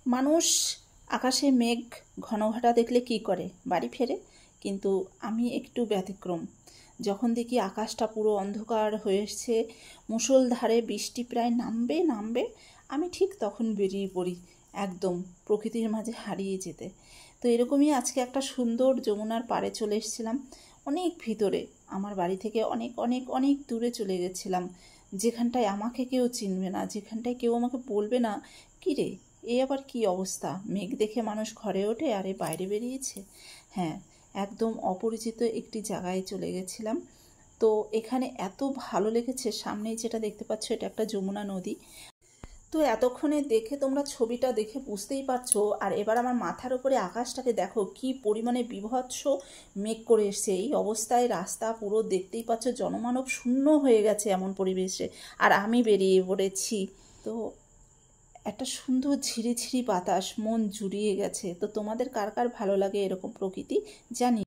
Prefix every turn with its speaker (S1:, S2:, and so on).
S1: মানুষ আকাশে মেঘ ঘনঘটা দেখলে কি করে? বাড়ি ফেরে। কিন্তু আমি একটু ব্যতিক্রম। যখন দেখি আকাশটা পুরো অন্ধকার হয়ে এসছে, মুষলধারে বৃষ্টি প্রায় নামবে নামবে, আমি ঠিক তখন বেরিয়ে পড়ি একদম প্রকৃতির মাঝে হারিয়ে যেতে। তো এরকমই আজকে একটা সুন্দর যমুনার পাড়ে চলে এসেছিলাম, অনেক ভিতরে, আমার বাড়ি থেকে অনেক অনেক অনেক দূরে চলে গেছিলাম, যেখানটায় আমাকে কেউ চিনবে না, যেখানটায় কেউ আমাকে বলবে না কী রে, এ আবার কি অবস্থা, মেঘ দেখে মানুষ ঘরে ওঠে আর এ বাইরে বেরিয়েছে। হ্যাঁ, একদম অপরিচিত একটি জায়গায় চলে গেছিলাম। তো এখানে এত ভালো লেগেছে, সামনেই যেটা দেখতে পাচ্ছ এটা একটা যমুনা নদী। তো এতক্ষণে দেখে তোমরা ছবিটা দেখে বুঝতেই পারছো। আর এবার আমার মাথার উপরে আকাশটাকে দেখো কি পরিমাণে বিভৎস মেঘ করে এসছে। এই অবস্থায় রাস্তা পুরো দেখতেই পাচ্ছ জনমানব শূন্য হয়ে গেছে এমন পরিবেশে, আর আমি বেরিয়ে পড়েছি। তো একটা সুন্দর ঝিরিঝিরি বাতাস, মন জুড়িয়ে গেছে। তো তোমাদের কার কার ভালো লাগে এরকম প্রকৃতি জানি।